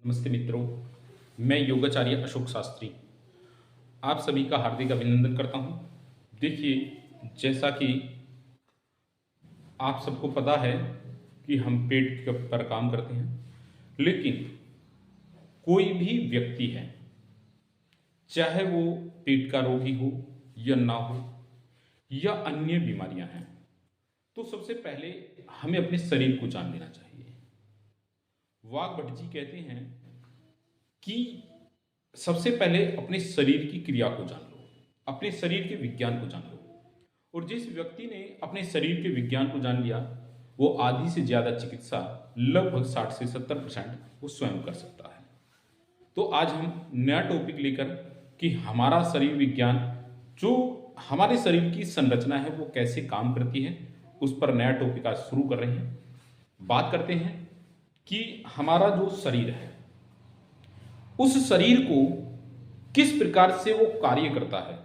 नमस्ते मित्रों, मैं योगाचार्य अशोक शास्त्री आप सभी का हार्दिक अभिनंदन करता हूं। देखिए, जैसा कि आप सबको पता है कि हम पेट के पर काम करते हैं, लेकिन कोई भी व्यक्ति है, चाहे वो पेट का रोगी हो या ना हो या अन्य बीमारियां हैं, तो सबसे पहले हमें अपने शरीर को जान लेना चाहिए। वाघभट्ट जी कहते हैं कि सबसे पहले अपने शरीर की क्रिया को जान लो, अपने शरीर के विज्ञान को जान लो। और जिस व्यक्ति ने अपने शरीर के विज्ञान को जान लिया, वो आधी से ज़्यादा चिकित्सा लगभग 60 से 70% वो स्वयं कर सकता है। तो आज हम नया टॉपिक लेकर कि हमारा शरीर विज्ञान, जो हमारे शरीर की संरचना है वो कैसे काम करती है, उस पर नया टॉपिक आज शुरू कर रहे हैं। बात करते हैं कि हमारा जो शरीर है, उस शरीर को किस प्रकार से वो कार्य करता है।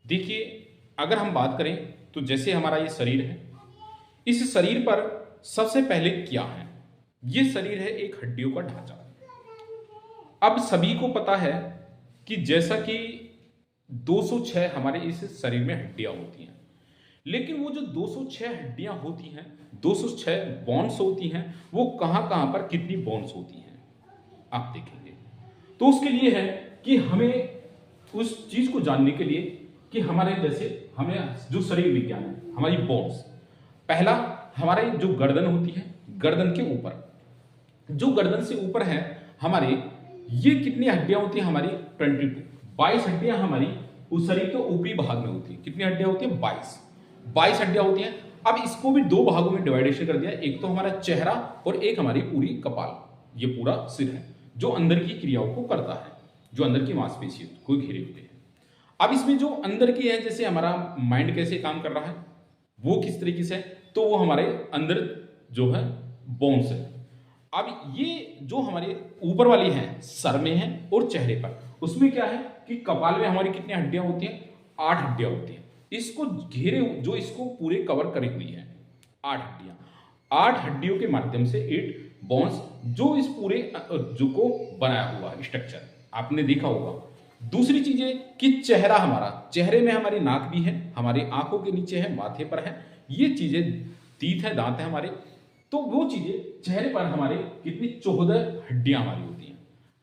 देखिए, अगर हम बात करें तो जैसे हमारा ये शरीर है, इस शरीर पर सबसे पहले क्या है? ये शरीर है एक हड्डियों का ढांचा। अब सभी को पता है कि जैसा कि 206 हमारे इस शरीर में हड्डियां होती हैं, लेकिन वो जो 206 हड्डियां होती हैं, 206 बोन्स होती हैं, वो कहां कहां पर कितनी बोन्स होती हैं आप देखेंगे। तो उसके लिए है कि हमें उस चीज को जानने के लिए कि हमारे जैसे हमें जो शरीर विज्ञान है, हमारी बोन्स, पहला हमारे जो गर्दन होती है, गर्दन के ऊपर, जो गर्दन से ऊपर है हमारे, ये कितनी हड्डियां होती हैं हमारी? 22 हड्डियां हमारी उस शरीर के ऊपरी भाग में होती है। कितनी हड्डियां होती हैं? 22 हड्डियां होती हैं। अब इसको भी दो भागों में डिवाइडेशन कर दिया, एक तो हमारा चेहरा और एक हमारी पूरी कपाल, ये पूरा सिर है जो अंदर की क्रियाओं को करता है, जो अंदर की मांसपेशियों को घेरे हुए है। अब इसमें जो अंदर की है, जैसे हमारा माइंड कैसे काम कर रहा है, वो किस तरीके से है, तो वो हमारे अंदर जो है बोन्स है। अब ये जो हमारे ऊपर वाली है, सर में है और चेहरे पर, उसमें क्या है कि कपाल में हमारी कितनी हड्डियां होती हैं? 8 हड्डियां होती हैं। इसको घेरे, जो इसको पूरे कवर करी हुई है 8 हड्डियां। 8 हड्डियों के माध्यम से 8 बोन्स, जो इस पूरे जो को बनाया हुआ स्ट्रक्चर आपने देखा होगा। दूसरी चीज है कि चेहरा हमारा, चेहरे में हमारी नाक भी है, हमारी आंखों के नीचे है, माथे पर है, ये चीजें तीत है, दांत है हमारे। तो वो चीजें चेहरे पर हमारे कितनी 14 हड्डियां हमारी होती हैं,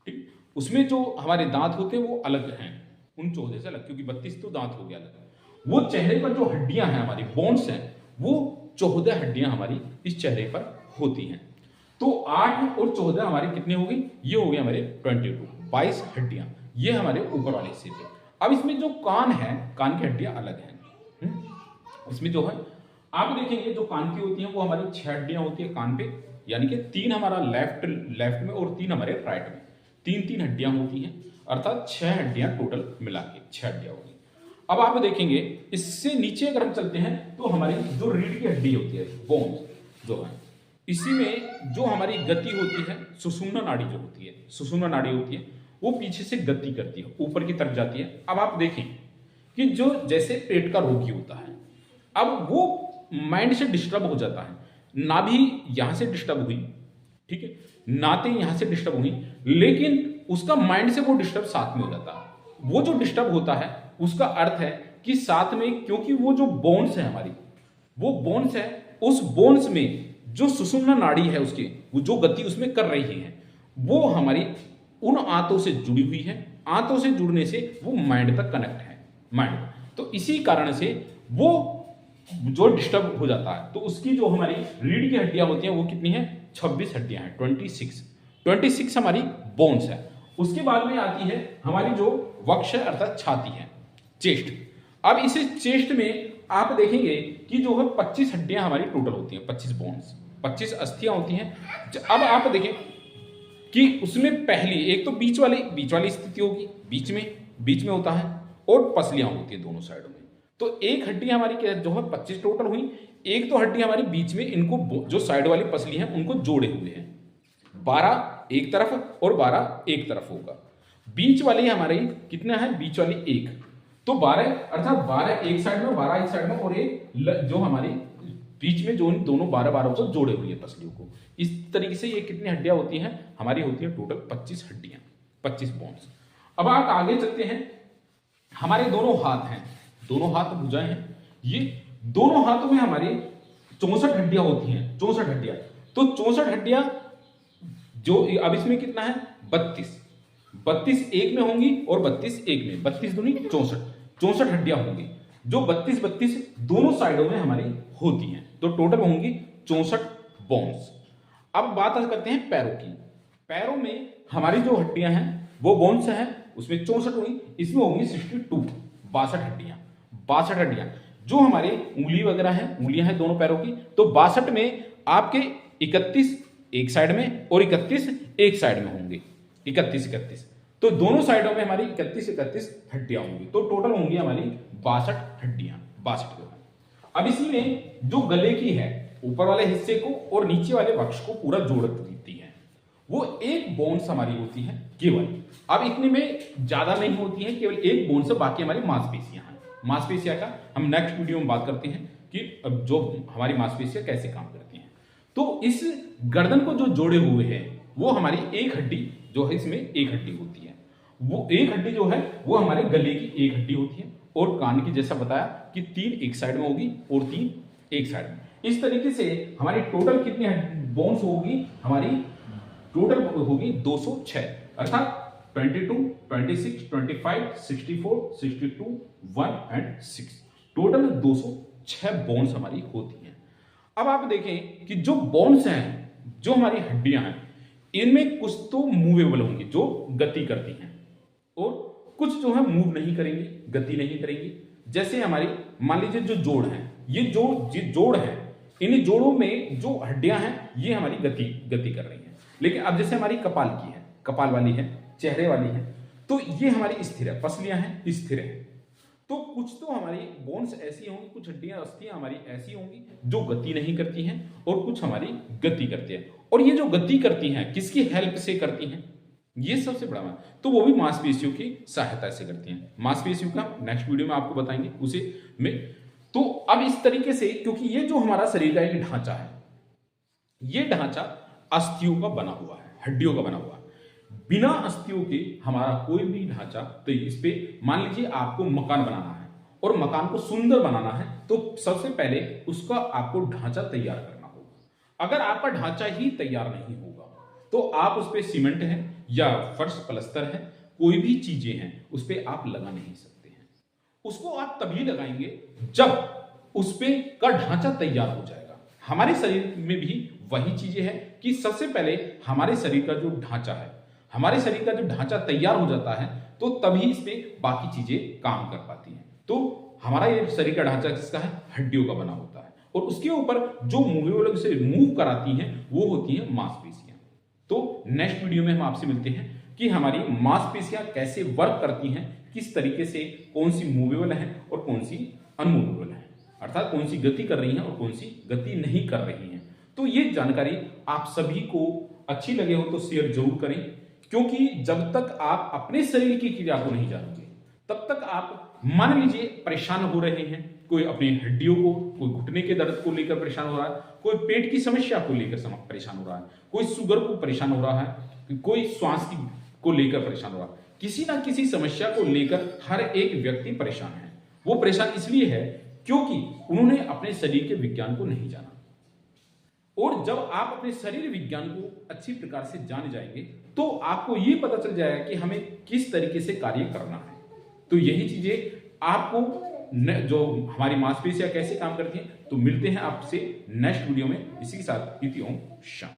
ठीक। उसमें जो हमारे दांत होते हैं वो अलग हैं उन 14 से अलग, क्योंकि 32 तो दांत हो गया अलग। वो चेहरे पर जो हड्डियां हैं हमारी, बोन्स हैं, वो 14 हड्डियां हमारी इस चेहरे पर होती हैं। तो 8 और 14 हमारी कितनी हो गई? ये हो गए हमारे 22 हड्डियां, ये हमारे ऊपर वाले हिस्से पे। अब इसमें जो कान है, कान की हड्डियां अलग हैं। इसमें जो है आप देखेंगे, जो कान की होती हैं वो हमारी 6 हड्डियां होती है कान पे, यानी कि 3 हमारा लेफ्ट में और 3 हमारे राइट में, 3 हड्डियां होती हैं, अर्थात 6 हड्डियां टोटल मिला के 6 हड्डियां होगी। अब आप देखेंगे इससे नीचे अगर हम चलते हैं तो हमारी जो रीढ़ की हड्डी होती है, बोन्स जो है, इसी में जो हमारी गति होती है, सुषुम्ना नाड़ी जो होती है, सुषुम्ना नाड़ी होती है, वो पीछे से गति करती है, ऊपर की तरफ जाती है। अब आप देखें कि जो जैसे पेट का रोगी होता है, अब वो माइंड से डिस्टर्ब हो जाता है, नाभि यहां से डिस्टर्ब हुई, ठीक है, नाते यहां से डिस्टर्ब हुई, लेकिन उसका माइंड से वो डिस्टर्ब साथ में हो जाता है। वो जो डिस्टर्ब होता है उसका अर्थ है कि साथ में, क्योंकि वो जो बोन्स है हमारी, वो बोन्स है, उस बोन्स में जो सुषुम्ना नाड़ी है उसकी, वो जो गति उसमें कर रही है, वो हमारी उन आंतों से जुड़ी हुई है। आंतों से जुड़ने से वो माइंड तक कनेक्ट है, माइंड। तो इसी कारण से वो जो डिस्टर्ब हो जाता है, तो उसकी जो हमारी रीढ़ की हड्डियां होती हैं वो कितनी है? 26 हड्डियां हैं, 26 हमारी बोन्स है। उसके बाद में आती है हमारी जो वक्ष है, अर्थात छाती है, चेस्ट। अब इसे चेस्ट में आप देखेंगे कि जो है 25 हड्डियां हमारी टोटल होती हैं, 25 बोन्स, 25 अस्थियां होती हैं। अब आप देखें कि उसमें पहली एक तो बीच वाली स्थिति होगी, बीच में होता है, और पसलियां होती है दोनों साइडों में। तो एक हड्डी हमारी जो है 25 टोटल हुई, एक तो हड्डी हमारी बीच में, इनको जो साइड वाली पसली है उनको जोड़े हुए हैं, 12 एक तरफ और 12 एक तरफ होगा। बीच वाली हमारी कितना है? बीच वाली एक, तो 12, अर्थात 12 एक साइड में, 12 एक साइड में, और एक जो हमारी बीच में जो इन दोनों 12 को जोड़े हुए हैं पसलियों को। इस तरीके से ये कितनी हड्डियां होती हैं हमारी? होती है टोटल 25 हड्डियां, 25 बोन्स। अब आप आगे चलते हैं, हमारे दोनों हाथ हैं, दोनों हाथ भुजाएं हैं, ये दोनों हाथों में हमारे 64 हड्डियां होती हैं, 64 हड्डियां। तो 64 हड्डियां जो अब इसमें कितना है? 32 एक में होंगी और 32 एक में, 32 दूनी 64 हड्डियां होंगी जो 32 दोनों साइडों में हमारी होती हैं। तो टोटल होंगी 64 बोन्स। अब बात करते हैं पैरों की। पैरों में हमारी जो हड्डियां हैं वो बोन्स हैं, उसमें 64 हुई, इसमें होंगी 62, 62 हड्डियां जो हमारे उंगली वगैरह है, उंगलियां हैं दोनों पैरों की। तो 62 में आपके 31 एक साइड में और 31 एक साइड में होंगे, 31। तो दोनों साइडों में हमारी 31 हड्डियां होंगी। तो टोटल होंगी हमारी 62 हड्डियां, 62। अब इसी में जो गले की है, ऊपर वाले हिस्से को और नीचे वाले वक्ष को पूरा जोड़ देती है, वो एक बोन्स हमारी होती है केवल। अब इतने में ज्यादा नहीं होती है, केवल एक बोन से बाकी हमारी मांसपेशियां हैं। मांसपेशियां का हम नेक्स्ट वीडियो में बात करते हैं कि जो हमारी मांसपेशियां कैसे काम करती हैं। तो इस गर्दन को जो जोड़े हुए हैं वो हमारी एक हड्डी जो है, इसमें एक हड्डी होती है, वो एक हड्डी जो है वो हमारे गले की एक हड्डी होती है, और कान की जैसा बताया कि 3 एक साइड में होगी और 3 एक साइड में। इस तरीके से हमारी टोटल कितनी बोन्स होगी? हमारी टोटल होगी 206, अर्थात 22, 26, 25, 64, 62, 1 एंड 6, टोटल 206 बोन्स हमारी होती हैं। अब आप देखें कि जो बोन्स हैं, जो हमारी हड्डियां हैं, इनमें कुछ तो मूवेबल होंगी, जो गति करती हैं, और कुछ जो है मूव नहीं करेंगी, गति नहीं करेंगी। जैसे हमारी मान लीजिए जो जोड़ है, ये जोड़ है, इन जोड़ों में जो हड्डियां हैं ये हमारी गति कर रही हैं। लेकिन अब जैसे हमारी कपाल की है, कपाल वाली है, चेहरे वाली है, तो ये हमारी स्थिर है, पसलियां हैं स्थिर है। तो कुछ तो हमारी बोन्स ऐसी होंगी, कुछ हड्डियां अस्थियां हमारी ऐसी होंगी जो गति नहीं करती हैं, और कुछ हमारी गति करती है। और ये जो गति करती हैं किसकी हेल्प से करती हैं? ये सबसे बड़ा है, तो वो भी मांसपेशियों की सहायता से करती हैं। मांसपेशियों का नेक्स्ट वीडियो में आपको बताएंगे उसे में। तो अब इस तरीके से, क्योंकि ये जो हमारा शरीर का एक ढांचा है, ये ढांचा अस्थियों का बना हुआ है, हड्डियों का बना हुआ है। बिना अस्थियों के हमारा कोई भी ढांचा, तो इस पे मान लीजिए आपको मकान बनाना है और मकान को सुंदर बनाना है, तो सबसे पहले उसका आपको ढांचा तैयार करना होगा। अगर आपका ढांचा ही तैयार नहीं होगा तो आप उस पे सीमेंट है या फर्श प्लस्तर है, कोई भी चीजें हैं, उस पे आप लगा नहीं सकते हैं। उसको आप तभी लगाएंगे जब उस पे का ढांचा तैयार हो जाएगा। हमारे शरीर में भी वही चीजें हैं कि सबसे पहले हमारे शरीर का जो ढांचा है, हमारे शरीर का जो ढांचा तैयार हो जाता है, तो तभी इस पे बाकी चीजें काम कर पाती हैं। तो हमारा ये शरीर का ढांचा किसका है? हड्डियों का बना होता है, और उसके ऊपर जो मूवेबल से मूव कराती हैं वो होती है मांसपेशियां। तो नेक्स्ट वीडियो में हम आपसे मिलते हैं कि हमारी मांसपेशियां कैसे वर्क करती हैं, किस तरीके से, कौन सी मूवेबल है और कौन सी अनमूवेबल है, अर्थात कौन सी गति कर रही हैं और कौन सी गति नहीं कर रही हैं। तो ये जानकारी आप सभी को अच्छी लगे हो तो शेयर जरूर करें, क्योंकि जब तक आप अपने शरीर की क्रिया को नहीं जानोगे तब तक आप, मान लीजिए परेशान हो रहे हैं, कोई अपनी हड्डियों को, कोई घुटने के दर्द को लेकर परेशान हो रहा है, कोई पेट की समस्या को लेकर परेशान हो रहा है, कोई शुगर को परेशान हो रहा है, कोई श्वास को लेकर परेशान हो रहा है, किसी ना किसी समस्या को लेकर हर एक व्यक्ति परेशान है। वो परेशान इसलिए है क्योंकि उन्होंने अपने शरीर के विज्ञान को नहीं जाना। और जब आप अपने शरीर विज्ञान को अच्छी प्रकार से जान जाएंगे तो आपको ये पता चल जाएगा कि हमें किस तरीके से कार्य करना है। तो यही चीजें आपको, जो हमारी मांसपेशियां कैसे काम करती हैं, तो मिलते हैं आपसे नेक्स्ट वीडियो में। इसी के साथ इति ओम शांति।